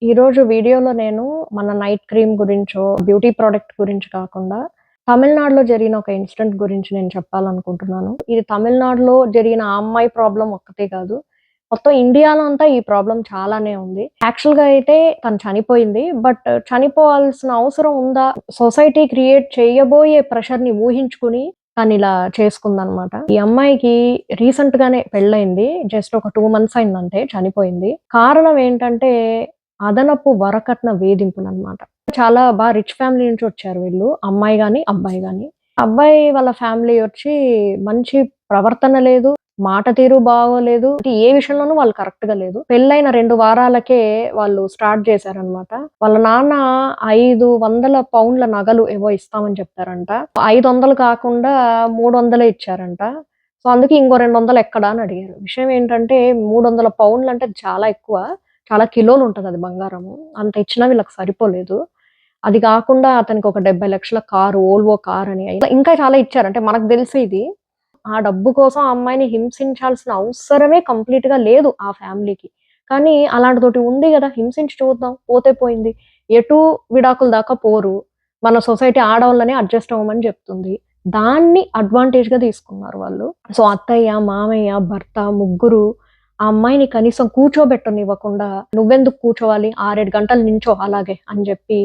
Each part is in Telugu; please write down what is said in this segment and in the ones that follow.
ఈరోజు వీడియోలో నేను మన నైట్ క్రీమ్ గురించో, బ్యూటీ ప్రొడక్ట్ గురించి కాకుండా, తమిళనాడులో జరిగిన ఒక ఇన్సిడెంట్ గురించి నేను చెప్పాలనుకుంటున్నాను. ఇది తమిళనాడులో జరిగిన ఆ అమ్మాయి ప్రాబ్లమ్ ఒక్కటే కాదు. మొత్తం ఇండియాలో అంతా ఈ ప్రాబ్లమ్ చాలానే ఉంది. యాక్చువల్‌గా అయితే తను చనిపోయింది. బట్ చనిపోవాల్సిన అవసరం ఉందా? సొసైటీ క్రియేట్ చేయబోయే ప్రెషర్‌ని ఊహించుకుని తనిలా చేసుకుందనమాట. ఈ అమ్మాయికి రీసెంట్‌గానే పెళ్లయింది. జస్ట్ ఒక 2 మంత్స్ అయిందంతే చనిపోయింది. కారణం ఏంటంటే అదనపు వరకట్న వేధింపులనమాట. చాలా రిచ్ ఫ్యామిలీ నుంచి వచ్చారు వీళ్ళు. అమ్మాయి గాని, అబ్బాయి గాని. అబ్బాయి వాళ్ళ ఫ్యామిలీ వచ్చి మంచి ప్రవర్తన లేదు. మాట తీరు బాగోలేదు. అంటే ఏ విషయంలోనూ వాళ్ళు కరెక్ట్‌గా లేదు. పెళ్లైన 2 వారాలకే వాళ్ళు స్టార్ట్ చేశారనమాట. వాళ్ళ నాన్న 500 పౌండ్ల నగలు ఏవో ఇస్తామని చెప్పారంట. 500 కాకుండా 300 ఇచ్చారంట. సో, అందుకే ఇంకో 200 ఎక్కడ అని అడిగారు. విషయం ఏంటంటే 300 పౌండ్లంటే చాలా ఎక్కువ. చాలా కిలోలుంటదది బంగారము. అంత ఇచ్చినా వీళ్ళకి సరిపోలేదు. అది గాకుండా అతనికి ఒక 70,00,000 కారు, వోల్వో కారని ఇంకా చాలా ఇచ్చారు. అంటే మనకు తెలుసు ఇది. ఆ డబ్బు కోసం ఆ అమ్మాయిని హింసించాల్సిన అవసరమే కంప్లీట్‌గా లేదు ఆ ఫ్యామిలీకి. కానీ అలాంటిదోటి ఉంది గదా! హింసించి చూద్దాం. పోతే పోయింది. ఎటూ విడాకుల దాకా పోరు. మన సొసైటీ ఆడోళ్ళని అడ్జస్ట్ అవ్వమని జెప్తుంది. దాన్ని అడ్వాంటేజ్‌గా తీసుకున్నారు వాళ్ళు. సో, అత్తయ్య, మామయ్య, భర్త ముగ్గురు ఆ అమ్మాయిని కనీసం కూర్చోబెట్టనివ్వకుండా, "నువ్వెందుకు కూర్చోవాలి? 6, 7 గంటలు నించో అలాగే" అని జెప్పి,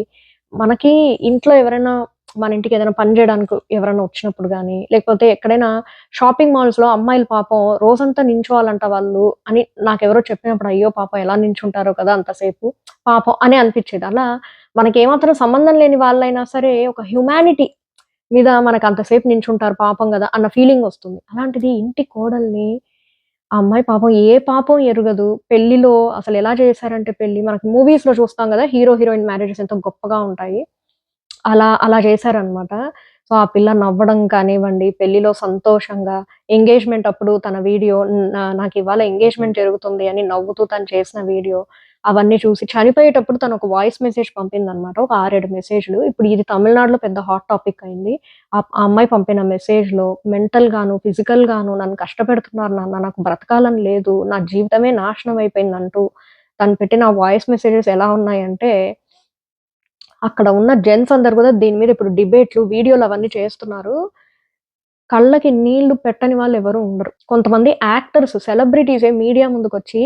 మనకి ఇంట్లో ఎవరైనా మన ఇంటికి ఏదైనా పని జేయడానికి ఎవరైనా వచ్చినప్పుడు గానీ, లేకపోతే ఎక్కడైనా షాపింగ్ మాల్స్‌లో అమ్మాయిలు పాపం రోజంతా నించోవాలంట వాళ్ళు అని నాకెవరో చెప్పినప్పుడు, అయ్యో! పాపం ఎలా నించుంటారో కదా! అంతసేపు పాపం అని అనిపిచ్చేది. అలా మనకేమాత్రం సంబంధం లేని వాళ్ళైనా సరే ఒక హ్యుమానిటీ మీద మనకంతసేపు నించుంటారు పాపం గదా! అన్న ఫీలింగొస్తుంది. అలాంటిది ఇంటి కోడల్ని ఆ అమ్మాయి పాపం ఏ పాపం ఎరుగదు. పెళ్లిలో అసలెలా చేశారంటే పెళ్లి మనకి మూవీస్‌లో చూస్తాం గదా! హీరో, హీరోయిన్ మ్యారేజెస్ ఎంత గొప్పగా ఉంటాయి. అలా చేశారనమాట. సో, ఆ పిల్ల నవ్వడం కానివ్వండి, పెళ్లిలో సంతోషంగా ఎంగేజ్‌మెంట్ అప్పుడు తన వీడియో నాకివాళ ఎంగేజ్‌మెంట్ జరుగుతుంది అని నవ్వుతూ తను చేసిన వీడియో, అవన్నీ చూసి చనిపోయేటప్పుడు తనొక వాయిస్ మెసేజ్ పంపిందనమాట. ఒక 6, 7 మెసేజ్‌లు. ఇప్పుడు ఇది తమిళనాడులో పెద్ద హాట్ టాపిక్ అయింది. ఆ అమ్మాయి పంపిన మెసేజ్‌లో మెంటల్‌గాను, ఫిజికల్‌గాను నన్ను కష్టపెడుతున్నారు నాన్న. నాకు బ్రతకాలని లేదు. నా జీవితమే నాశనం అయిపోయిందంటూ తను పెట్టిన వాయిస్ మెసేజెస్ ఎలా ఉన్నాయంటే అక్కడ ఉన్న జెన్స్ అందరూ గూడా దీని మీద ఇప్పుడు డిబేట్‌లు, వీడియోలు అవన్నీ చేస్తున్నారు. కళ్ళకి నీళ్లు పెట్టని వాళ్ళెవరు ఉండరు. కొంతమంది యాక్టర్స్, సెలబ్రిటీసే మీడియా ముందుకొచ్చి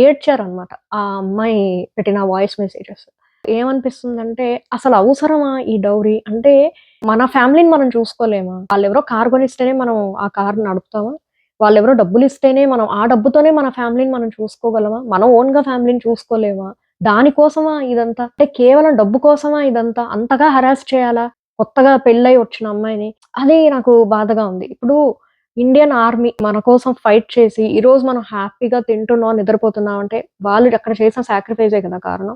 ఏడ్చారనమాట. ఆ అమ్మాయి పెట్టిన వాయిస్ మెసేజెస్. ఏమనిపిస్తుందంటే అసలు అవసరమా ఈ డౌరీ? అంటే మన ఫ్యామిలీని మనం చూసుకోలేమా? వాళ్ళెవరో కారు కొనిస్తేనే మనం ఆ కారు నడుపుతామా? వాళ్ళెవరో డబ్బులిస్తేనే మనం ఆ డబ్బుతోనే మన ఫ్యామిలీని మనం చూసుకోగలమా? మనం ఓన్‌గా ఫ్యామిలీని చూసుకోలేమా? దాని కోసమా ఇదంతా? అంటే కేవలం డబ్బు కోసమా ఇదంతా? అంతగా హరాస్ చేయాలా? కొత్తగా పెళ్ళై వచ్చిన అమ్మాయిని. అది నాకు బాధగా ఉంది. ఇప్పుడు ఇండియన్ ఆర్మీ మన కోసం ఫైట్ చేసి, ఈరోజు మనం హ్యాపీగా తింటున్నాం, నిద్రపోతున్నాం అంటే, వాళ్ళు అక్కడ చేసిన సాక్రిఫైసే కదా కారణం.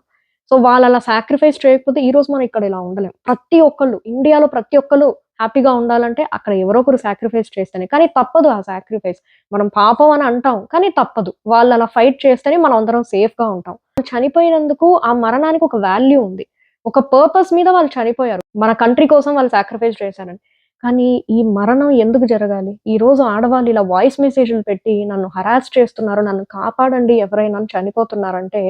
సో, వాళ్ళలా సాక్రిఫైస్ చేయకపోతే ఈరోజు మనం ఇక్కడ ఇలా ఉండలేం. ప్రతి ఒక్కళ్ళు ఇండియాలో ప్రతి ఒక్కళ్ళు హ్యాపీగా ఉండాలంటే అక్కడ ఎవరో ఒకరు సాక్రిఫైస్ చేస్తేనే. కానీ తప్పదు ఆ సాక్రిఫైస్. మనం పాపం అని అంటాం. కానీ తప్పదు. వాళ్ళలా ఫైట్ చేస్తేనే మనం అందరం సేఫ్‌గా ఉంటాం. చనిపోయినందుకు ఆ మరణానికి ఒక వాల్యూ ఉంది. ఒక పర్పస్ మీద వాళ్ళు చనిపోయారు. మన కంట్రీ కోసం వాళ్ళు సాక్రిఫైస్ చేశారని. కానీ ఈ మరణం ఎందుకు జరగాలి? ఈరోజు ఆడవాళ్ళు ఇలా వాయిస్ మెసేజ్‌లు పెట్టి నన్ను హరాస్ చేస్తున్నారు. నన్ను కాపాడండి ఎవరైనా అని చనిపోతున్నారంటే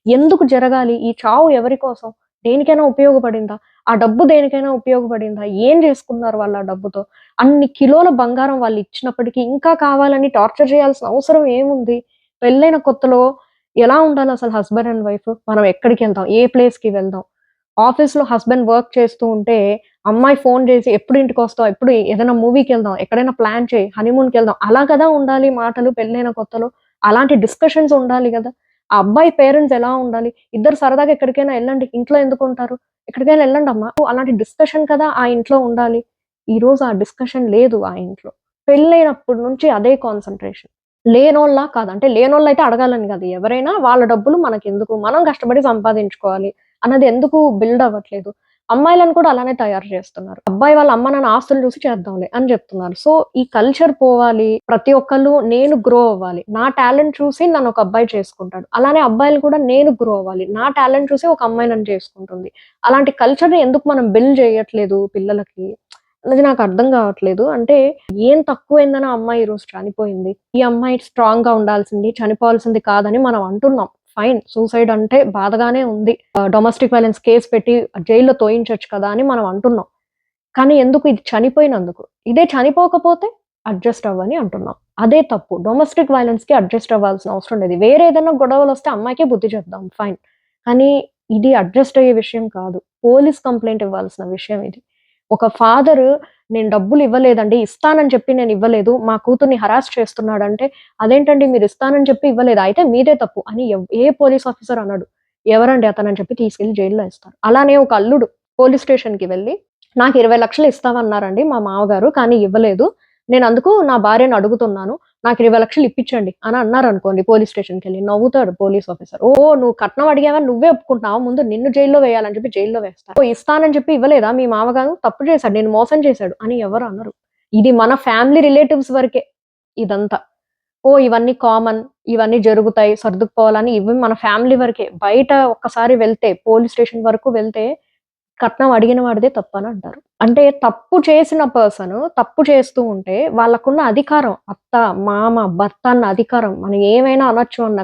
ఎందుకు జరగాలి? ఈ చావు ఎవరి కోసం? దేనికైనా ఉపయోగపడిందా? ఆ డబ్బు దేనికైనా ఉపయోగపడిందా? ఏం జేసుకున్నారు వాళ్ళు ఆ డబ్బుతో? అన్ని కిలోల బంగారం వాళ్ళిచ్చినప్పటికి ఇంకా కావాలని టార్చర్ చేయాల్సిన అవసరం ఏముంది? పెళ్ళైన కొత్తలో ఎలా ఉండాలసలు హస్బెండ్ అండ్ వైఫ్? మనం ఎక్కడికెళ్దాం? ఏ ప్లేస్‌కి వెళ్దాం? ఆఫీస్‌లో హస్బెండ్ వర్క్ చేస్తూ ఉంటే, అమ్మాయి ఫోను జేసి ఎప్పుడు ఇంటికొస్తావు? ఎప్పుడు ఏదైనా మూవీకెళ్దాం, ఎక్కడైనా ప్లాన్ చేయి, హనీమూన్‌కెళ్దాం. అలా కదా ఉండాలి మాటలు పెళ్ళైన కొత్తలో. అలాంటి డిస్కషన్స్ ఉండాలి గదా! ఆ అబ్బాయి పేరెంట్స్ ఎలా ఉండాలి? ఇద్దరు సరదాగా ఎక్కడికైనా ఎళ్ళండి. ఇంట్లో ఎందుకుంటారు? ఎక్కడికైనా ఎళ్ళండమ్మా. అలాంటి డిస్కషన్ కదా ఆ ఇంట్లో ఉండాలి. ఈరోజు ఆ డిస్కషన్ లేదు ఆ ఇంట్లో. పెళ్ళైనప్పటి నుంచి అదే కాన్సంట్రేషన్. లేనోళ్ళా కాదు. అంటే లేనోళ్ళైతే అడగాలని గాదు. ఎవరైనా వాళ్ళ డబ్బులు మనకెందుకు? మనం కష్టపడి సంపాదించుకోవాలి అన్నది ఎందుకు బిల్డ్ అవ్వట్లేదు. అమ్మాయిలను కూడా అలానే తయారు చేస్తున్నారు. అబ్బాయి వాళ్ళ అమ్మ, నాన్న ఆస్తులు చూసి చేద్దాంలే అని జెప్తున్నారు. సో, ఈ కల్చర్ పోవాలి. ప్రతి ఒక్కళ్ళు నేను గ్రో అవ్వాలి. నా టాలెంట్ చూసి నన్నొక అబ్బాయి చేసుకుంటాడు. అలానే అబ్బాయిలు కూడా నేను గ్రో అవ్వాలి. నా టాలెంట్ చూసి ఒక అమ్మాయి నన్ను చేసుకుంటుంది. అలాంటి కల్చర్‌ని ఎందుకు మనం బిల్డ్ చేయట్లేదు పిల్లలకి? అది నాకర్థం గావట్లేదు. అంటే ఏం తక్కువైందని ఆ అమ్మాయి ఈరోజు చనిపోయింది. ఈ అమ్మాయి స్ట్రాంగ్‌గా ఉండాల్సింది, చనిపోవాల్సింది కాదని మనం అంటున్నాం. ఫైన్, సూసైడ్ అంటే బాధగానే ఉంది. డొమెస్టిక్ వైలెన్స్ కేస్ పెట్టి జైల్‌లో తోయించొచ్చు కదా అని మనం అంటున్నాం. కానీ ఎందుకు ఇది చనిపోయినందుకు. ఇదే చనిపోకపోతే అడ్జస్ట్ అవ్వని అంటున్నాం. అదే తప్పు. డొమెస్టిక్ వయలెన్స్‌కి అడ్జస్ట్ అవ్వాల్సిన అవసరం లేదు. వేరే ఏదైనా గొడవలొస్తే అమ్మాయికే బుద్ధి చెప్దాం ఫైన్. కానీ ఇది అడ్జస్ట్ అయ్యే విషయం కాదు. పోలీస్ కంప్లెయింట్ ఇవ్వాల్సిన విషయం ఇది. ఒక ఫాదరు నేను డబ్బులు ఇవ్వలేదండి. ఇస్తానని చెప్పి నేను ఇవ్వలేదు. మా కూతుర్ని హరాస్ చేస్తున్నాడంటే, అదేంటండి మీరు ఇస్తానని చెప్పి ఇవ్వలేదా? అయితే మీదే తప్పు అని ఏ పోలీస్ ఆఫీసర్ అనడు. ఎవరండి అతనని చెప్పి తీసుకెళ్ళి జైల్‌లో ఏస్తారు. అలానే ఒక అల్లుడు పోలీస్ స్టేషన్‌కి వెళ్లి నాకు 20,00,000 ఇస్తామన్నారండి మా మామగారు. కానీ ఇవ్వలేదు. నేనందుకు నా భార్యని అడుగుతున్నాను. నాకు 20,00,000 ఇప్పించండి అని అన్నారనుకోండి పోలీస్ స్టేషన్‌కెళ్ళి. నవ్వుతాడు పోలీస్ ఆఫీసర్. ఓహ్! నువ్వు కట్నం అడిగావని నువ్వే ఒప్పుకుంటున్నావా? ముందు నిన్ను జైల్‌లో వేయాలని చెప్పి జైల్‌లో వేస్తారు. ఓహ్! ఇస్తానని చెప్పి ఇవ్వలేదా మీ మామగారు? తప్పు చేశాడు. నిన్ను మోసం చేశాడు అని ఎవరు అనరు. ఇది మన ఫ్యామిలీ రిలేటివ్స్ వరకే ఇదంతా. ఓహ్! ఇవన్నీ కామన్. ఇవన్నీ జరుగుతాయి. సర్దుకుపోవాలని ఇవి మన ఫ్యామిలీ వరకే. బయట ఒక్కసారి వెళ్తే పోలీస్ స్టేషన్ వరకు వెళ్తే కట్నం అడిగిన వాడిదే తప్పనంటారు. అంటే తప్పు చేసిన పర్సన్ తప్పు చేస్తూ ఉంటే వాళ్ళకున్న అధికారం అత్త, మామ, భర్త అన్న అధికారం మనం ఏమైనా అనొచ్చు అన్న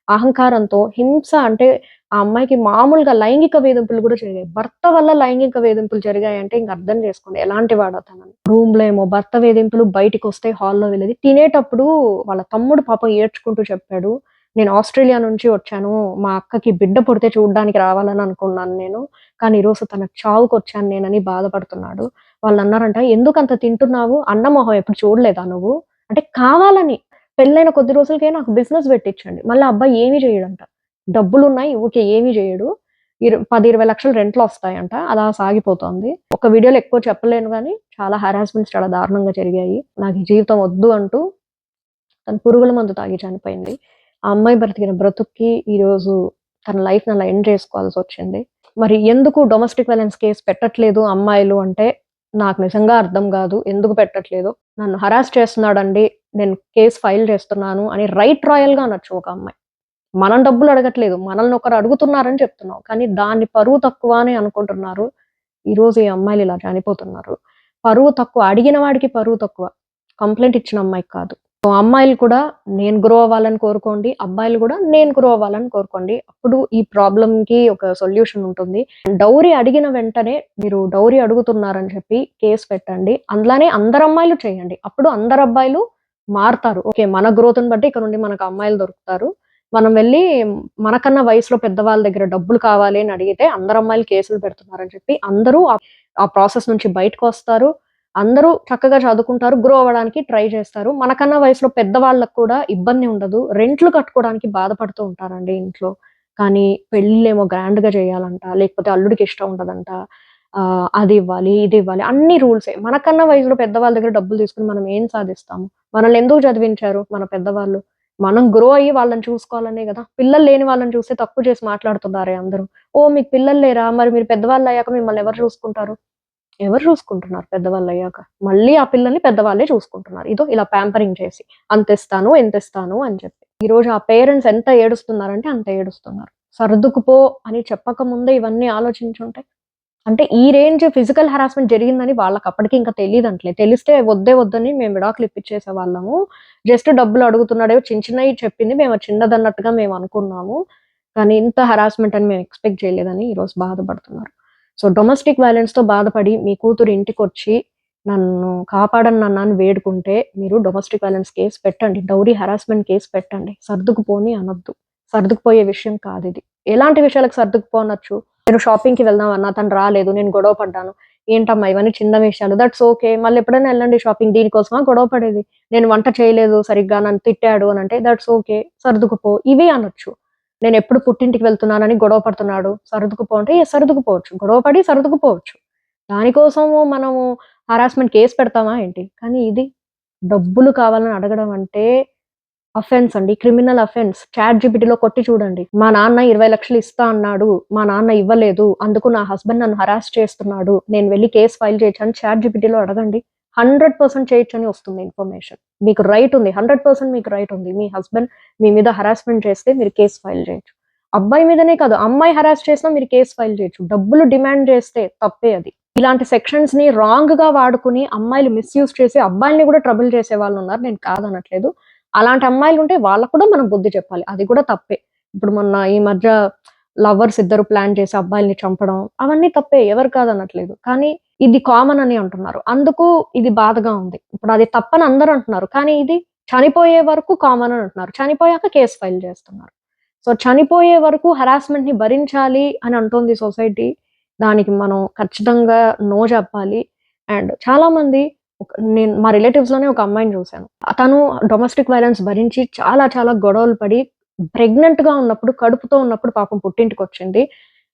అహంకారంతో హింస అంటే ఆ అమ్మాయికి మామూలుగా లైంగిక వేధింపులు గూడా జరిగాయి. భర్త వల్ల లైంగిక వేధింపులు జరిగాయంటే ఇంక అర్థం చేసుకోండి ఎలాంటి వాడో అతనని. రూమ్‌లో ఏమో భర్త వేధింపులు, బయటికొస్తే హాల్‌లో వెళ్ళేది. తినేటప్పుడు వాళ్ళ తమ్ముడు పాపం ఏడ్చుకుంటూ చెప్పాడు. "నేను ఆస్ట్రేలియా నుంచి వచ్చాను. మా అక్కకి బిడ్డ పుడితే చూడ్డానికి రావాలని అనుకున్నాను నేను. కానీ ఈరోజు తన చావుకొచ్చాను నేనని బాధపడుతున్నాడు. వాళ్ళన్నారంట, "ఎందుకంత తింటున్నావు? అన్న మొహం ఎప్పుడు చూడలేదా నువ్వు?" అంటే కావాలని. పెళ్లైన కొద్ది రోజులకే నాకు బిజినెస్ పెట్టిచ్చండి. మళ్ళా అబ్బాయి ఏమి జేయడంట. డబ్బులున్నాయి ఊకే ఏమి జేయడు. 10, 20 లక్షలు రెంట్‌లో ఒస్తాయంట. అలా సాగిపోతోంది. ఒక వీడియోలో ఎక్కువ చెప్పలేను గానీ, చాలా హారాస్మెంట్స్ చాలా దారుణంగా జరిగాయి. నాకు ఈ జీవితం ఒద్దు అంటూ తను పురుగుల మందు తాగి చనిపోయింది. ఆ అమ్మాయి బ్రతికిన బ్రతుక్కి ఈరోజు తన లైఫ్‌ని అలా ఎండ్ చేసుకోవాల్సొచ్చింది. మరి ఎందుకు డొమెస్టిక్ వయలెన్స్ కేస్ పెట్టట్లేదు అమ్మాయిలు అంటే, నాకు నిజంగా అర్థం గాదు. ఎందుకు పెట్టట్లేదో. నన్ను హరాస్ చేస్తున్నాడండి. నేను కేస్ ఫైల్ చేస్తున్నాను అని రాయల్‌గా అనొచ్చు ఒక అమ్మాయి. మనం డబ్బులు అడగట్లేదు. మనల్ని ఒకరు అడుగుతున్నారని చెప్తున్నాం. కానీ దాన్ని పరువు తక్కువ అని అనుకుంటున్నారు. ఈరోజు ఈ అమ్మాయిలు ఇలా చనిపోతున్నారు. పరువు తక్కువ. అడిగిన వాడికి పరువు తక్కువ. కంప్లెయింట్ ఇచ్చిన అమ్మాయికి కాదు. సో, అమ్మాయిలు కూడా నేను గ్రో అవ్వాలని కోరుకోండి. అబ్బాయిలు గూడా నేను గ్రో అవ్వాలని కోరుకోండి. అప్పుడు ఈ ప్రాబ్లమ్‌కి ఒక సొల్యూషన్ ఉంటుంది. డౌరీ అడిగిన వెంటనే మీరు డౌరీ అడుగుతున్నారని చెప్పి కేస్ పెట్టండి. అందులోనే అందరు అమ్మాయిలు చేయండి. అప్పుడు అందరు అబ్బాయిలు మారతారు. ఓకే. మన గ్రోత్‌ని బట్టి ఇక నుండి మనకు అమ్మాయిలు దొరుకుతారు. మనం వెళ్లి మనకన్నా వయసులో పెద్దవాళ్ళ దగ్గర డబ్బులు కావాలి అని అడిగితే అందరు అమ్మాయిలు కేసులు పెడుతున్నారని చెప్పి అందరూ ఆ ప్రాసెస్ నుంచి బయటకొస్తారు. అందరూ చక్కగా చదువుకుంటారు. గ్రో అవ్వడానికి ట్రై చేస్తారు. మనకన్నా వయసులో పెద్దవాళ్ళకి కూడా ఇబ్బంది ఉండదు. రెంట్లు కట్టుకోవడానికి బాధపడుతూ ఉంటారండి ఇంట్లో. కానీ పెళ్ళిళ్ళేమో గ్రాండ్‌గా చేయాలంట. లేకపోతే అల్లుడికి ఇష్టం ఉండదంట. అది ఇవ్వాలి, ఇది ఇవ్వాలి అన్ని రూల్సే. మనకన్నా వయసులో పెద్దవాళ్ళ దగ్గర డబ్బులు తీసుకొని మనం ఏం సాధిస్తాము? మనల్ని ఎందుకు చదివించారు మన పెద్దవాళ్ళు? మనం గ్రో అయ్యి వాళ్ళని చూసుకోవాలనే గదా! పిల్లలు లేని వాళ్ళని చూస్తే తక్కువ చేసి మాట్లాడుతున్నారే అందరూ. ఓహ్! మీకు పిల్లలు లేరా? మరి మీరు పెద్దవాళ్ళయ్యాక మిమ్మల్ని ఎవరు చూసుకుంటారు? ఎవరు చూసుకుంటున్నారు పెద్దవాళ్ళయ్యాక? మళ్ళీ ఆ పిల్లల్ని పెద్దవాళ్ళే చూసుకుంటున్నారు. ఇదో ఇలా ప్యాంపరింగ్ చేసి. అంతిస్తాను, ఇంతిస్తాను అని చెప్పి. ఈరోజు ఆ పేరెంట్స్ ఎంత ఏడుస్తున్నారంటే అంత ఏడుస్తున్నారు. సర్దుకుపో అని చెప్పక ముందే ఇవన్నీ ఆలోచించుంటే అంటే ఈ రేంజ్ ఫిజికల్ హరాస్మెంట్ జరిగిందని వాళ్ళకప్పటికి ఇంకా తెలీదంటలే. తెలిస్తే వద్దే వద్దని మేము విడాకులు ఇప్పిచ్చేసేవాళ్ళము. జస్ట్ డబ్బులు అడుగుతున్నాడేమో చిన్న చిన్నయి చెప్పింది. మేము అది చిన్నదన్నట్టుగా మేమనుకున్నాము. కానీ ఇంత హరాస్మెంట్ అని మేము ఎక్స్‌పెక్ట్ చేయలేదని ఈరోజు బాధపడుతున్నారు. సో, డొమెస్టిక్ వయలెన్స్‌తో బాధపడి మీ కూతురు ఇంటికొచ్చి నన్ను కాపాడండి నాన్న అని వేడుకుంటే మీరు డొమెస్టిక్ వయలెన్స్ కేస్ పెట్టండి. డౌరీ హరాస్మెంట్ కేస్ పెట్టండి. సర్దుకుపోని అనొద్దు. సర్దుకుపోయే విషయం కాదిది. ఎలాంటి విషయాలకు సర్దుకుపోనొచ్చు? నేను షాపింగ్‌కి వెళ్దాం అన్నా తను రాలేదు. నేను గొడవ పడ్డాను. ఏంటమ్మా ఇవన్నీ చిన్న విషయాలు. That's okay. మళ్ళీ ఎప్పుడైనా ఎళ్ళండి షాపింగ్. దీనికోసమా గొడవ పడేది? నేను వంట చేయలేదు సరిగ్గా నన్ను తిట్టాడు అనంటే దట్స్ ఓకే. సర్దుకుపో. ఇవి అనొచ్చు. నేనెప్పుడు పుట్టింటికి వెళ్తున్నానని గొడవ పడుతున్నాడు. సర్దుకుపో అంటే యెస్ సర్దుకుపోవచ్చు. గొడవ పడి సర్దుకుపోవచ్చు. దానికోసము మనము హరాస్మెంట్ కేస్ పెడతామా ఏంటి? కానీ ఇది డబ్బులు కావాలని అడగడం అంటే అఫెన్స్ అండి. Criminal offence. చాట్‌జీపీటీలో కొట్టి చూడండి. మా నాన్న 20,00,000 ఇస్తా అన్నాడు. మా నాన్న ఇవ్వలేదు. అందుకు నా హస్బెండ్ నన్ను హరాస్ చేస్తున్నాడు. నేను వెళ్లి కేస్ ఫైల్ చేయొచ్చా అని చాట్‌జీపీటీలో అడగండి. 100% చేయొచ్చని వస్తుంది ఇన్ఫర్మేషన్. మీకు రైట్ ఉంది. 100% మీకు రైట్ ఉంది. మీ హస్బెండ్ మీ మీద హరాస్మెంట్ చేస్తే మీరు కేస్ ఫైల్ చేయొచ్చు. అబ్బాయి మీదనే కాదు, అమ్మాయి హరాస్ చేసినా మీరు కేస్ ఫైల్ చేయొచ్చు. డబ్బులు డిమాండ్ చేస్తే తప్పే అది. ఇలాంటి సెక్షన్స్‌ని రాంగ్‌గా వాడుకొని అమ్మాయిలు మిస్‌యూజ్ చేసి అబ్బాయిల్ని కూడా ట్రబుల్ చేసేవాళ్ళున్నారు. నేను కాదనట్లేదు. అలాంటి అమ్మాయిలుంటే వాళ్ళకి కూడా మనం బుద్ధి చెప్పాలి. అది కూడా తప్పే. ఇప్పుడు మొన్న ఈ మధ్య లవర్స్ ఇద్దరు ప్లాన్ చేసి అబ్బాయిల్ని చంపడం అవన్నీ తప్పే. ఎవరు కాదనట్లేదు. కానీ ఇది కామన్ అని అంటున్నారు. అందుకు ఇది బాధగా ఉంది. ఇప్పుడు అది తప్పని అందరూ అంటున్నారు. కానీ ఇది చనిపోయే వరకు కామన్ అని అంటున్నారు. చనిపోయాక కేస్ ఫైల్ చేస్తున్నారు. సో, చనిపోయే వరకు హరాస్మెంట్‌ని భరించాలి అని అంటోంది సొసైటీ. దానికి మనం ఖచ్చితంగా నో చెప్పాలి. అండ్ చాలామంది నేను మా రిలేటివ్స్‌లోనే ఒక అమ్మాయిని చూసాను. తను డొమెస్టిక్ వయలెన్స్ భరించి చాలా చాలా గొడవలు పడి ప్రెగ్నెంట్‌గా ఉన్నప్పుడు, కడుపుతో ఉన్నప్పుడు పాపం పుట్టింటికొచ్చింది.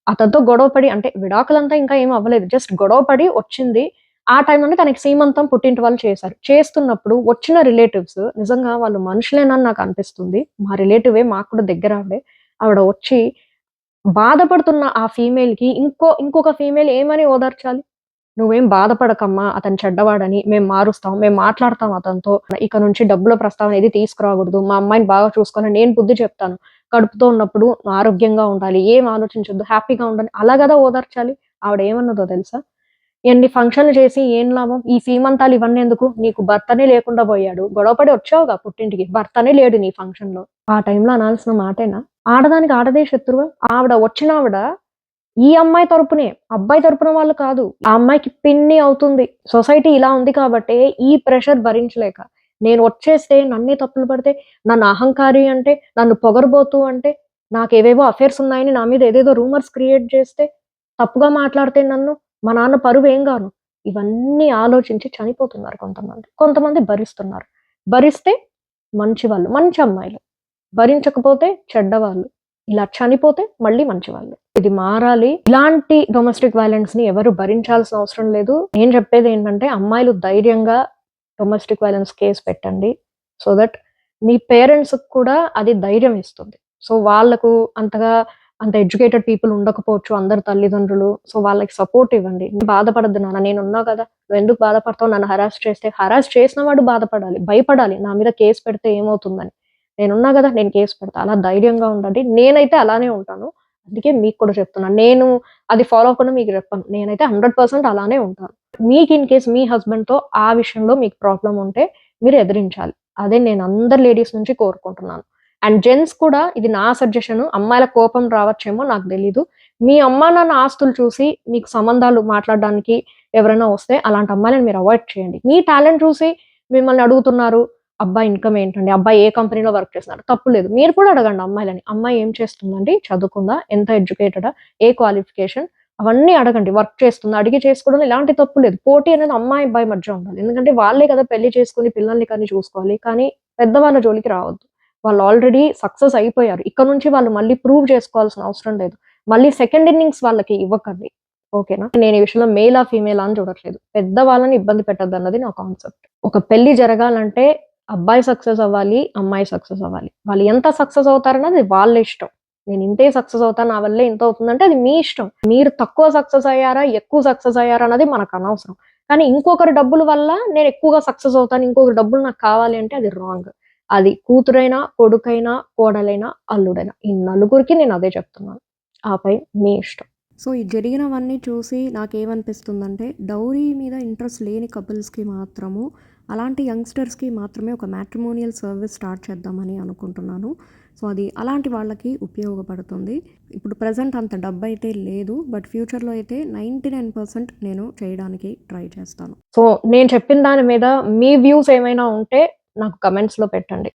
అతనితో గొడవ పడి అంటే విడాకులంతా ఇంకా ఏమి అవ్వలేదు. జస్ట్ గొడవ పడి వచ్చింది. ఆ టైంలోనే తనకి సీమంతం పుట్టింటి వాళ్ళు చేశారు. చేస్తున్నప్పుడు వచ్చిన రిలేటివ్స్ నిజంగా వాళ్ళు మనుషులేనని నాకనిపిస్తుంది. మా రిలేటివే మాకు కూడా దగ్గరావిడే. ఆవిడ వచ్చి బాధపడుతున్న ఆ ఫీమేల్‌కి ఇంకొక ఫీమేల్ ఏమని ఓదార్చాలి? "నువ్వేం బాధపడకమ్మా అతను చెడ్డవాడని. మేము మారుస్తాం. మేము మాట్లాడతాం అతనితో. ఇక నుంచి డబ్బుల ప్రస్తావన ఏది తీసుకురాకూడదు. మా అమ్మాయిని బాగా చూసుకోని నేను బుద్ధి చెప్తాను. కడుపుతో ఉన్నప్పుడు ఆరోగ్యంగా ఉండాలి. ఏం ఆలోచించొద్దు. హ్యాపీగా ఉండాలి." అలా గదా ఓదార్చాలి. ఆవిడ ఏమన్నదో తెలుసా? ఎన్ని ఫంక్షన్‌లు చేసి ఏం లాభం? ఈ సీమంతాలు ఇవన్నీ ఎందుకు? నీకు భర్తనే లేకుండా పోయాడు. గొడవపడి వచ్చావుగా పుట్టింటికి. భర్తనే లేడు నీ ఫంక్షన్‌లో. ఆ టైంలో అనాల్సిన మాటేనా? ఆడదానికి ఆడదే శత్రువా? ఆవిడ వచ్చినావిడ ఈ అమ్మాయి తరపునే. అబ్బాయి తరపున వాళ్ళు కాదు. ఆ అమ్మాయికి పిన్ని అవుతుంది. సొసైటీ ఇలా ఉంది కాబట్టే ఈ ప్రెషర్ భరించలేక. నేను వచ్చేస్తే నన్నే తప్పులు పడితే, నన్ను అహంకారి అంటే, నన్ను పొగరుబోతు అంటే, నాకేవేవో అఫైర్స్ ఉన్నాయని నా మీద ఏదేదో రూమర్స్ క్రియేట్ చేస్తే, తప్పుగా మాట్లాడితే నన్ను, మా నాన్న పరువేం గాను. ఇవన్నీ ఆలోచించి చనిపోతున్నారు కొంతమంది. కొంతమంది భరిస్తున్నారు. భరిస్తే మంచివాళ్ళు, మంచి అమ్మాయిలు. భరించకపోతే చెడ్డవాళ్ళు. ఇలా చనిపోతే మళ్ళీ మంచివాళ్ళు. ఇది మారాలి. ఇలాంటి డొమెస్టిక్ వయలెన్స్‌ని ఎవరు భరించాల్సిన అవసరం లేదు. నేను చెప్పేదేంటంటే అమ్మాయిలు ధైర్యంగా డొమెస్టిక్ వయలెన్స్ కేస్ పెట్టండి. సో దట్ మీ పేరెంట్స్‌కి కూడా అది ధైర్యం ఇస్తుంది. సో వాళ్ళకు అంత ఎడ్యుకేటెడ్ పీపుల్ ఉండకపోవచ్చు అందరు తల్లిదండ్రులు. సో వాళ్ళకి సపోర్ట్ ఇవ్వండి. బాధపడొద్దు నాన్న నేనున్నా గదా! నువ్వెందుకు బాధపడతావు? నన్ను హరాస్ చేస్తే. హరాస్ చేసిన వాడు బాధపడాలి. భయపడాలి. నా మీద కేస్ పెడితే ఏమవుతుందని. నేనున్నా గదా! నేను కేస్ పెడతా. అలా ధైర్యంగా ఉండండి. నేనైతే అలానే ఉంటాను. అందుకే మీకు కూడా చెప్తున్నా. నేను అది ఫాలో అవ్వకుండా మీకు చెప్పను. నేనైతే 100% అలానే ఉంటాను. మీకు ఇన్ కేస్ మీ హస్బెండ్‌తో ఆ విషయంలో మీకు ప్రాబ్లమ్ ఉంటే మీరు ఎదిరించాలి. అదే నేను అందరి లేడీస్ నుంచి కోరుకుంటున్నాను. అండ్ జెంట్స్ కూడా ఇది నా సజెషను. అమ్మాయిల కోపం రావచ్చేమో నాకు తెలీదు. మీ అమ్మా, నాన్న ఆస్తులు చూసి మీకు సంబంధాలు మాట్లాడడానికి ఎవరైనా వస్తే అలాంటి అమ్మాయిలని మీరు అవాయిడ్ చేయండి. మీ టాలెంట్ చూసి మిమ్మల్ని అడుగుతున్నారు. అబ్బాయి ఇన్‌కమ్ ఏంటండి? అబ్బాయి ఏ కంపెనీలో వర్క్ చేస్తున్నారు? తప్పు లేదు. మీరు కూడా అడగండి అమ్మాయిలని. అమ్మాయి ఏం చేస్తుందండి? చదువుకుందా? ఎంత ఎడ్యుకేటెడా? ఏ క్వాలిఫికేషన్? అవన్నీ అడగండి. వర్క్ చేస్తుందా? అడిగి చేసుకోవడంలో ఎలాంటి తప్పు లేదు. పోటీ అనేది అమ్మాయి, అబ్బాయి మధ్య ఉండాలి. ఎందుకంటే వాళ్ళే కదా పెళ్లి చేసుకొని పిల్లల్ని కని చూసుకోవాలి. కానీ పెద్దవాళ్ళ జోలికి రావద్దు. వాళ్ళు ఆల్రెడీ సక్సెస్ అయిపోయారు. ఇక నుంచి వాళ్ళు మళ్ళీ ప్రూవ్ చేసుకోవాల్సిన అవసరం లేదు. మళ్ళీ సెకండ్ ఇన్నింగ్స్ వాళ్ళకి ఇవ్వకండి. ఓకేనా? నేను ఈ విషయంలో మేలా, ఫీమేలా అని చూడట్లేదు. పెద్దవాళ్ళని ఇబ్బంది పెట్టొద్దన్నది నా కాన్సెప్ట్. ఒక పెళ్లి జరగాలంటే అబ్బాయి సక్సెస్ అవ్వాలి, అమ్మాయి సక్సెస్ అవ్వాలి. వాళ్ళు ఎంత సక్సెస్ అవుతారన్నది వాళ్ళ ఇష్టం. నేను ఇంతే సక్సెస్ అవుతా, నా వల్లే ఇంత అవుతుందంటే అది మీ ఇష్టం. మీరు తక్కువ సక్సెస్ అయ్యారా, ఎక్కువ సక్సెస్ అయ్యారా అన్నది మనకనవసరం. కానీ ఇంకొకరి డబ్బుల వల్ల నేను ఎక్కువగా సక్సెస్ అవుతాను, ఇంకొకరి డబ్బులు నాకు కావాలి అంటే అది రాంగ్. అది కూతురైనా, కొడుకైనా, కోడలైనా, అల్లుడైనా. ఈ నలుగురికి నేను అదే చెప్తున్నాను. ఆపై మీ ఇష్టం. సో ఈ జరిగినవన్నీ చూసి నాకేమనిపిస్తుందంటే డౌరీ మీద ఇంట్రెస్ట్ లేని కపుల్స్కి మాత్రము అలాంటి యంగ్స్టర్స్కి మాత్రమే ఒక మ్యాట్రిమోనియల్ సర్వీస్ స్టార్ట్ చేద్దామని అనుకుంటున్నాను. సో అది అలాంటి వాళ్ళకి ఉపయోగపడుతుంది. ఇప్పుడు ప్రెజెంట్ అంత డబ్బైతే లేదు. బట్ ఫ్యూచర్‌లో అయితే 99% నేను చేయడానికి ట్రై చేస్తాను. సో నేను చెప్పిన దాని మీద మీ వ్యూస్ ఏమైనా ఉంటే నాకు కమెంట్స్‌లో పెట్టండి.